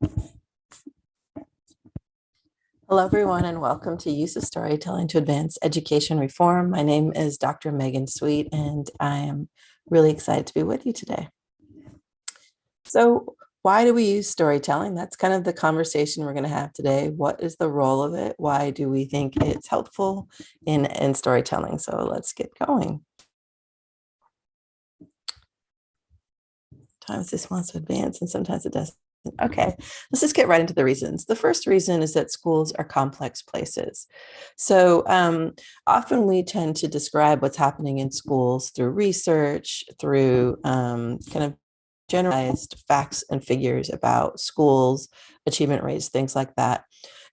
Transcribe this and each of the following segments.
Hello, everyone, and welcome to Use of Storytelling to Advance Education Reform. My name is Dr. Megan Sweet, and I am really excited to be with you today. So, why do we use storytelling? That's kind of the conversation we're going to have today. What is the role of it? Why do we think it's helpful in storytelling? So, let's get going. Sometimes this wants to advance, and sometimes it doesn't. Okay, let's just get right into the reasons. The first reason is that schools are complex places. So often we tend to describe what's happening in schools through research, through kind of generalized facts and figures about schools, achievement rates, things like that.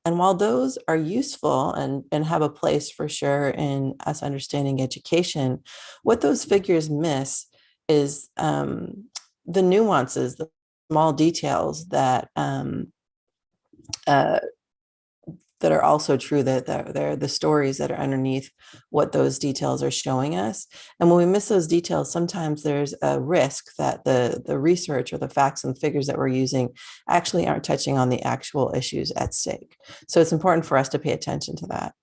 And while those are useful and have a place for sure in us understanding education, what those figures miss is the nuances, the small details that uh, that are also true, that they're the stories that are underneath what those details are showing us. And when we miss those details, sometimes there's a risk that the research or the facts and figures that we're using actually aren't touching on the actual issues at stake. So it's important for us to pay attention to that.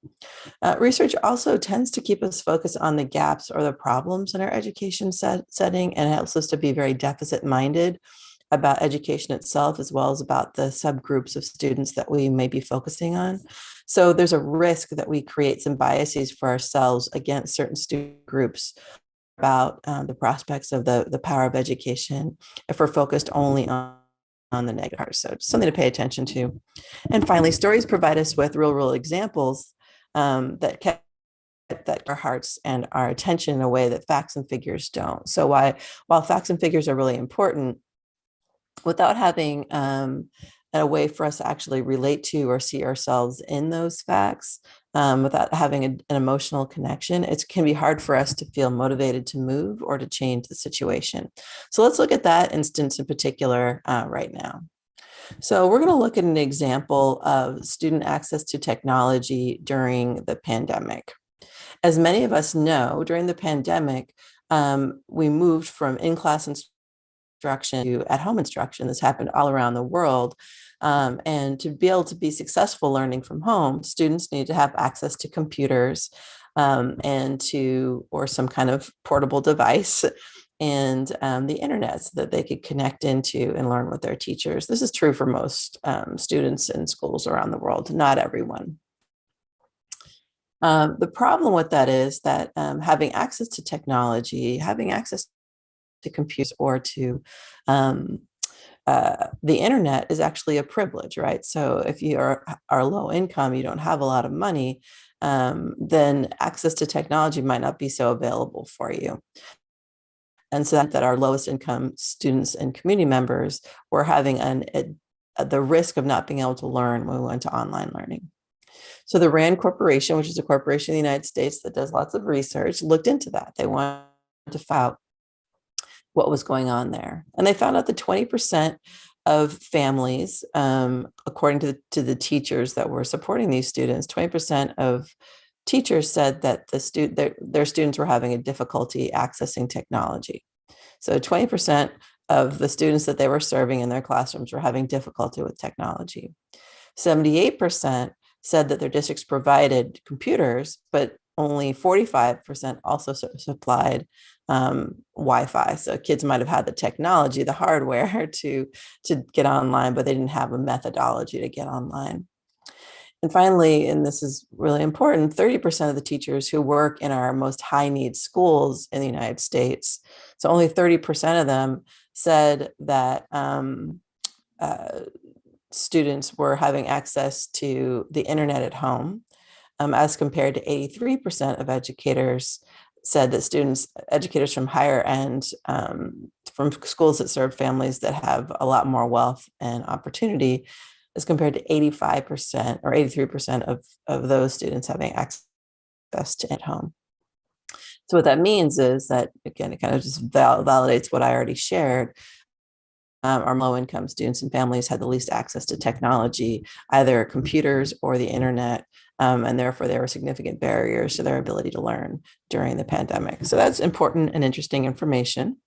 Research also tends to keep us focused on the gaps or the problems in our education setting, and helps us to be very deficit-minded about education itself, as well as about the subgroups of students that we may be focusing on. So there's a risk that we create some biases for ourselves against certain student groups about the prospects of the power of education if we're focused only on the negative part. So something to pay attention to. And finally, stories provide us with real examples that our hearts and our attention in a way that facts and figures don't. So while facts and figures are really important, without having a way for us to actually relate to or see ourselves in those facts, without having an emotional connection, it can be hard for us to feel motivated to move or to change the situation. So let's look at that instance in particular right now. So we're going to look at an example of student access to technology during the pandemic. As many of us know, during the pandemic, we moved from in-class instruction to at-home instruction. This happened all around the world. And to be able to be successful learning from home, students need to have access to computers or some kind of portable device and the internet, so that they could connect into and learn with their teachers. This is true for most students in schools around the world, not everyone. The problem with that is that having access to technology, having access to computers or to the internet is actually a privilege, right? So if you are low income, you don't have a lot of money, then access to technology might not be so available for you. And so that our lowest income students and community members were having the risk of not being able to learn when we went to online learning. So the RAND Corporation, which is a corporation in the United States that does lots of research, looked into that. They wanted to find out what was going on there. And they found out that 20% of families, according to the teachers that were supporting these students, 20% of teachers said that their students were having a difficulty accessing technology. So 20% of the students that they were serving in their classrooms were having difficulty with technology. 78% said that their districts provided computers, but only 45% also supplied Wi-Fi. So kids might have had the technology, the hardware to get online, but they didn't have a methodology to get online. And finally, and this is really important, 30% of the teachers who work in our most high needs schools in the United States, so only 30% of them said that students were having access to the internet at home, as compared to 83% of educators said that educators from higher end, from schools that serve families that have a lot more wealth and opportunity, as compared to 85% or 83% of those students having access to at home. So what that means is that, again, it kind of just validates what I already shared. Our low-income students and families had the least access to technology, either computers or the internet, and therefore there were significant barriers to their ability to learn during the pandemic. So that's important and interesting information.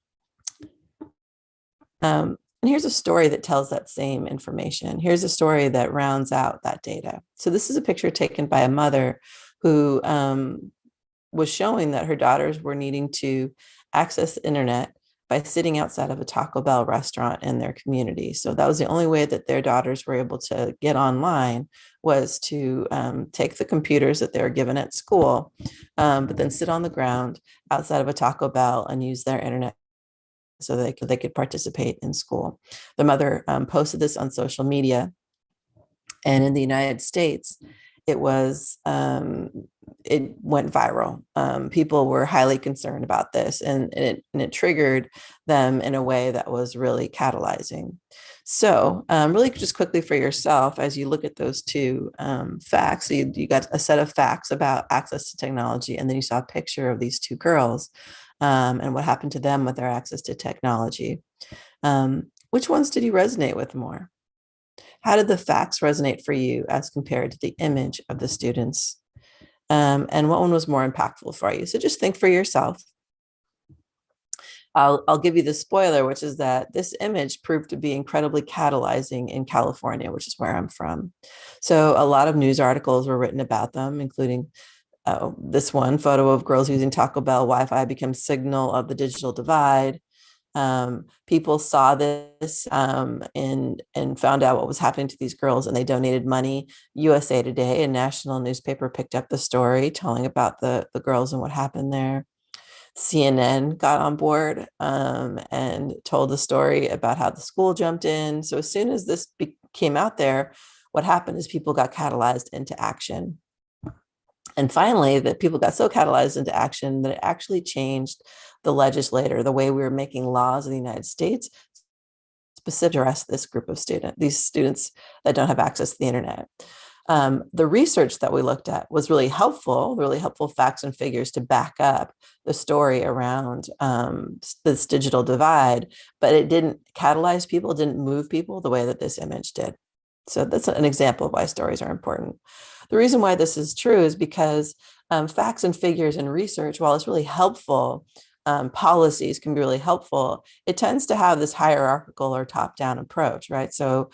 And here's a story that tells that same information. Here's a story that rounds out that data. So this is a picture taken by a mother who was showing that her daughters were needing to access the internet by sitting outside of a Taco Bell restaurant in their community. So that was the only way that their daughters were able to get online, was to take the computers that they were given at school, but then sit on the ground outside of a Taco Bell and use their internet so they could participate in school. The mother posted this on social media, and in the United States, it was it went viral. People were highly concerned about this, and it triggered them in a way that was really catalyzing. So, really, just quickly for yourself, as you look at those two facts, so you got a set of facts about access to technology, and then you saw a picture of these two girls and what happened to them with their access to technology. Which ones did you resonate with more? How did the facts resonate for you as compared to the image of the students? And what one was more impactful for you? So just think for yourself. I'll give you the spoiler, which is that this image proved to be incredibly catalyzing in California, which is where I'm from. So a lot of news articles were written about them, including this one photo of girls using Taco Bell Wi-Fi becomes signal of the digital divide. People saw this and found out what was happening to these girls, and they donated money. USA Today, a national newspaper, picked up the story, telling about the girls and what happened there. CNN got on board and told the story about how the school jumped in. So as soon as this came out there, what happened is people got catalyzed into action. And finally, that people got so catalyzed into action that it actually changed the legislator, the way we were making laws in the United States, specific to address this group of these students that don't have access to the internet. The research that we looked at was really helpful facts and figures to back up the story around this digital divide, but it didn't catalyze people, it didn't move people the way that this image did. So that's an example of why stories are important. The reason why this is true is because facts and figures and research, while it's really helpful, policies can be really helpful, it tends to have this hierarchical or top-down approach, right? So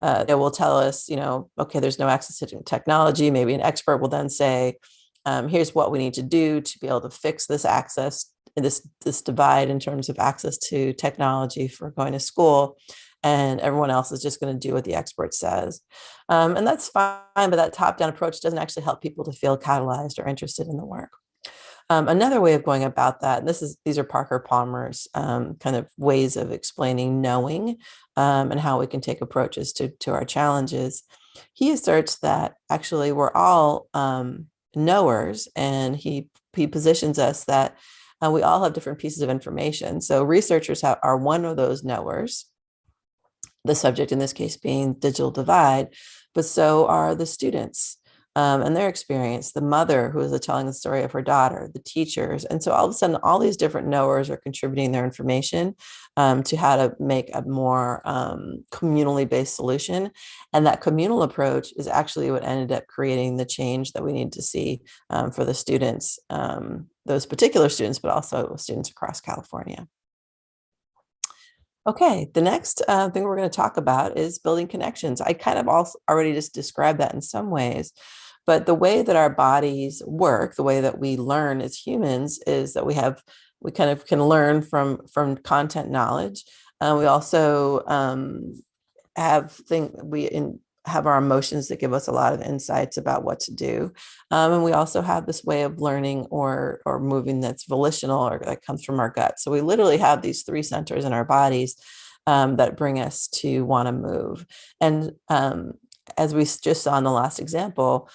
they will tell us, okay, there's no access to technology. Maybe an expert will then say, here's what we need to do to be able to fix this this divide in terms of access to technology for going to school. And everyone else is just going to do what the expert says. And that's fine, but that top-down approach doesn't actually help people to feel catalyzed or interested in the work. Another way of going about that, and these are Parker Palmer's kind of ways of explaining knowing and how we can take approaches to our challenges. He asserts that actually we're all knowers, and he positions us that we all have different pieces of information. So researchers are one of those knowers, the subject in this case being digital divide, but so are the students and their experience, the mother who is telling the story of her daughter, the teachers. And so all of a sudden, all these different knowers are contributing their information to how to make a more communally based solution. And that communal approach is actually what ended up creating the change that we need to see for the students, those particular students, but also students across California. Okay, the next thing we're going to talk about is building connections. I kind of also already just described that in some ways, but the way that our bodies work, the way that we learn as humans, is that we kind of can learn from content knowledge. We also have our emotions that give us a lot of insights about what to do. And we also have this way of learning or moving that's volitional or that comes from our gut. So we literally have these three centers in our bodies that bring us to want to move. And as we just saw in the last example,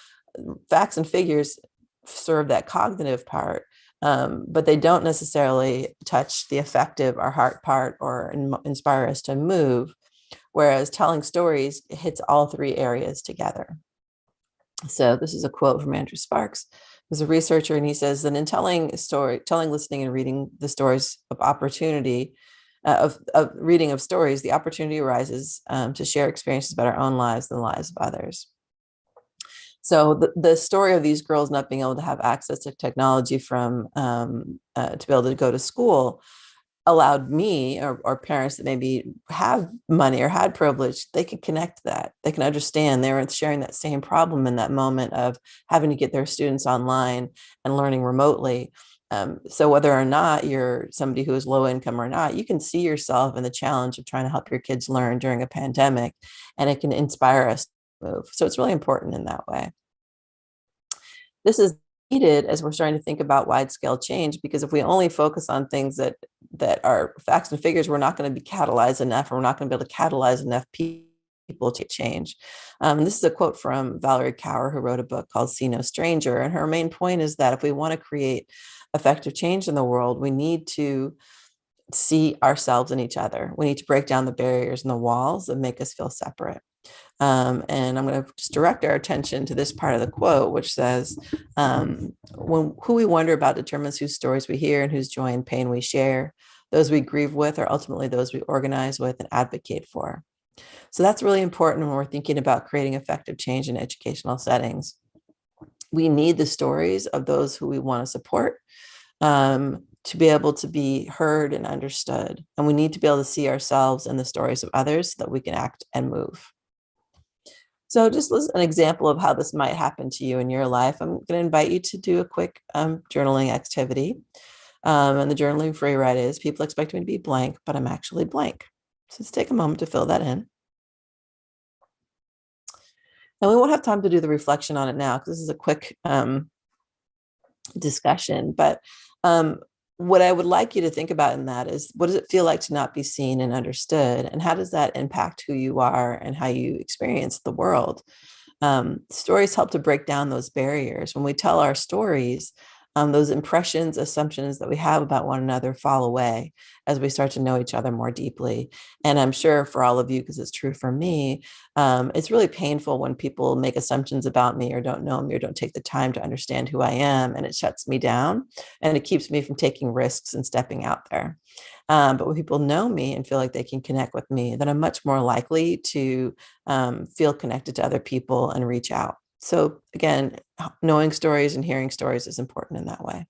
facts and figures serve that cognitive part, but they don't necessarily touch the affective or heart part or inspire us to move. Whereas telling stories hits all three areas together. So this is a quote from Andrew Sparks, who's a researcher, and he says that in telling, listening, and reading the stories of opportunity, of reading of stories, the opportunity arises to share experiences about our own lives and the lives of others. So the story of these girls not being able to have access to technology to be able to go to school allowed me or parents that maybe have money or had privilege, they can connect that. They can understand they were sharing that same problem in that moment of having to get their students online and learning remotely. So whether or not you're somebody who is low income or not, you can see yourself in the challenge of trying to help your kids learn during a pandemic, and it can inspire us to move. So it's really important in that way. This is needed as we're starting to think about wide scale change, because if we only focus on things that are facts and figures, we're not going to be catalyzed enough, or we're not going to be able to catalyze enough people to change. This is a quote from Valerie Kaur, who wrote a book called See No Stranger. And her main point is that if we want to create effective change in the world, we need to see ourselves in each other. We need to break down the barriers and the walls that make us feel separate. And I'm going to just direct our attention to this part of the quote, which says, who we wonder about determines whose stories we hear and whose joy and pain we share. Those we grieve with are ultimately those we organize with and advocate for. So that's really important when we're thinking about creating effective change in educational settings. We need the stories of those who we want to support, to be able to be heard and understood. And we need to be able to see ourselves in the stories of others so that we can act and move. So just as an example of how this might happen to you in your life, I'm going to invite you to do a quick journaling activity. And the journaling free write is, people expect me to be blank, but I'm actually blank. So let's take a moment to fill that in. And we won't have time to do the reflection on it now, because this is a quick discussion. But what I would like you to think about in that is, what does it feel like to not be seen and understood? And how does that impact who you are and how you experience the world? Stories help to break down those barriers. When we tell our stories, those impressions, assumptions that we have about one another fall away as we start to know each other more deeply. And I'm sure for all of you, because it's true for me, it's really painful when people make assumptions about me or don't know me or don't take the time to understand who I am, and it shuts me down and it keeps me from taking risks and stepping out there. But when people know me and feel like they can connect with me, then I'm much more likely to feel connected to other people and reach out. So again, knowing stories and hearing stories is important in that way.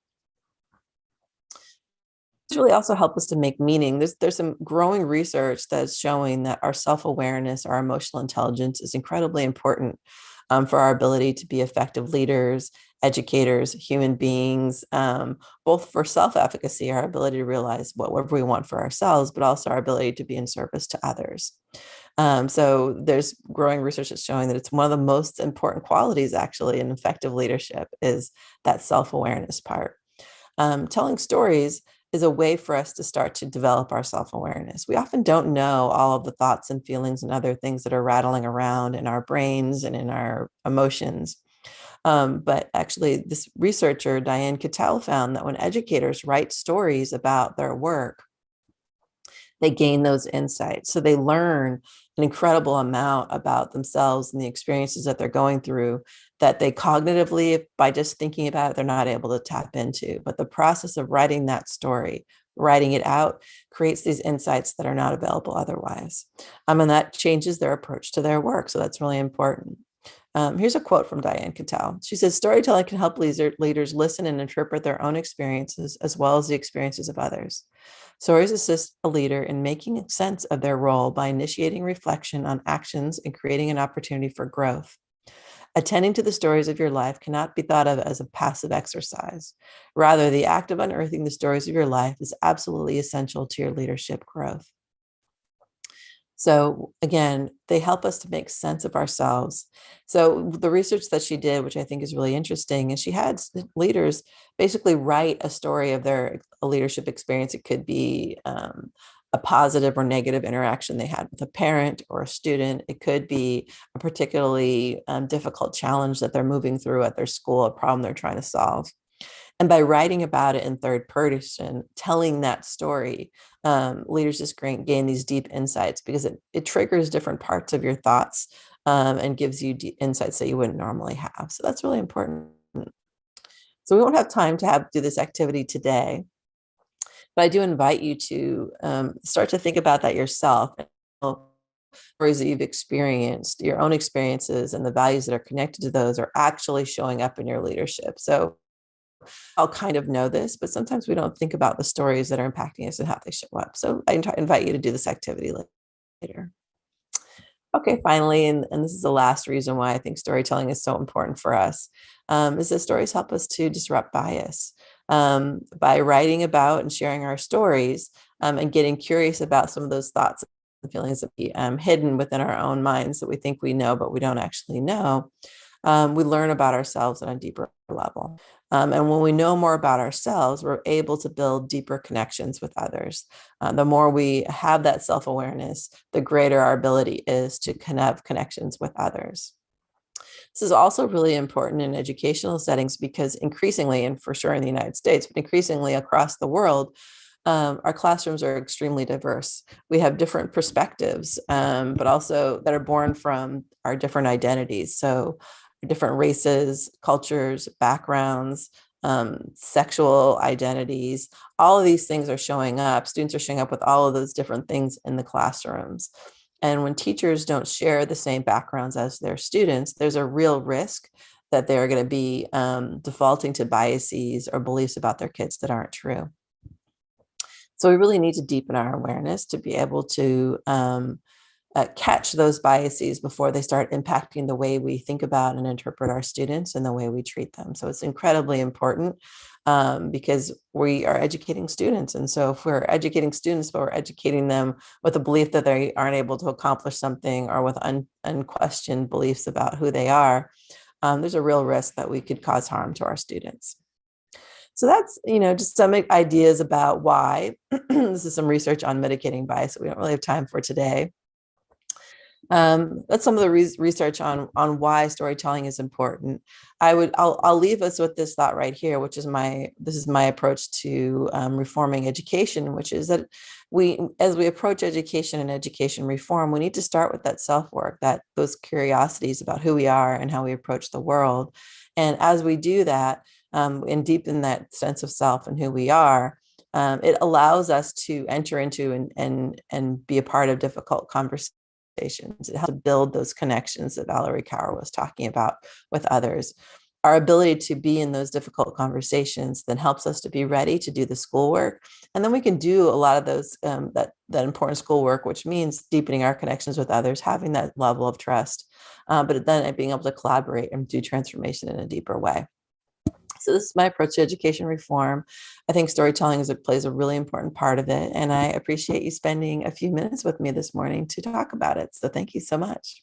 It's really also help us to make meaning. There's some growing research that's showing that our self-awareness, our emotional intelligence is incredibly important for our ability to be effective leaders, educators, human beings, both for self-efficacy, our ability to realize whatever we want for ourselves, but also our ability to be in service to others. So there's growing research that's showing that it's one of the most important qualities actually in effective leadership is that self-awareness part. Telling stories is a way for us to start to develop our self-awareness. We often don't know all of the thoughts and feelings and other things that are rattling around in our brains and in our emotions. But actually, this researcher, Diane Cattell, found that when educators write stories about their work, they gain those insights. So they learn an incredible amount about themselves and the experiences that they're going through that they cognitively, by just thinking about it, they're not able to tap into. But the process of writing that story, writing it out, creates these insights that are not available otherwise. And that changes their approach to their work. So that's really important. Here's a quote from Diane Cattell. She says, storytelling can help leaders listen and interpret their own experiences as well as the experiences of others. Stories assist a leader in making sense of their role by initiating reflection on actions and creating an opportunity for growth. Attending to the stories of your life cannot be thought of as a passive exercise. Rather, the act of unearthing the stories of your life is absolutely essential to your leadership growth. So again, they help us to make sense of ourselves. So the research that she did, which I think is really interesting, is she had leaders basically write a story of their leadership experience. It could be a positive or negative interaction they had with a parent or a student. It could be a particularly difficult challenge that they're moving through at their school, a problem they're trying to solve. And by writing about it in third person, telling that story, leaders just gain these deep insights because it triggers different parts of your thoughts and gives you insights that you wouldn't normally have. So that's really important. So we won't have time to do this activity today, but I do invite you to start to think about that yourself. Stories that you've experienced, your own experiences and the values that are connected to those are actually showing up in your leadership. So I'll kind of know this, but sometimes we don't think about the stories that are impacting us and how they show up. So I invite you to do this activity later. Okay, finally, and this is the last reason why I think storytelling is so important for us, is that stories help us to disrupt bias. By writing about and sharing our stories, and getting curious about some of those thoughts and feelings that be hidden within our own minds that we think we know, but we don't actually know, we learn about ourselves on a deeper level. And when we know more about ourselves, we're able to build deeper connections with others. The more we have that self-awareness, the greater our ability is to connect connections with others. This is also really important in educational settings because increasingly, and for sure in the United States, but increasingly across the world, our classrooms are extremely diverse. We have different perspectives, but also that are born from our different identities. So different races, cultures, backgrounds, sexual identities, all of these things are showing up. Students are showing up with all of those different things in the classrooms. And when teachers don't share the same backgrounds as their students, there's a real risk that they're going to be defaulting to biases or beliefs about their kids that aren't true. So we really need to deepen our awareness to be able to catch those biases before they start impacting the way we think about and interpret our students and the way we treat them. So it's incredibly important because we are educating students. And so if we're educating students, but we're educating them with a belief that they aren't able to accomplish something or with unquestioned beliefs about who they are, there's a real risk that we could cause harm to our students. So that's, just some ideas about why. This is some research on mitigating bias that we don't really have time for today. That's some of the research on why storytelling is important. I'll leave us with this thought right here, which is this is my approach to reforming education, which is that as we approach education and education reform, we need to start with that self-work, those curiosities about who we are and how we approach the world. And as we do that, and deepen that sense of self and who we are, it allows us to enter into and be a part of difficult conversations. It helps to build those connections that Valerie Kaur was talking about with others. Our ability to be in those difficult conversations then helps us to be ready to do the schoolwork. And then we can do a lot of those, that important schoolwork, which means deepening our connections with others, having that level of trust, but then being able to collaborate and do transformation in a deeper way. So this is my approach to education reform. I think storytelling plays a really important part of it. And I appreciate you spending a few minutes with me this morning to talk about it. So thank you so much.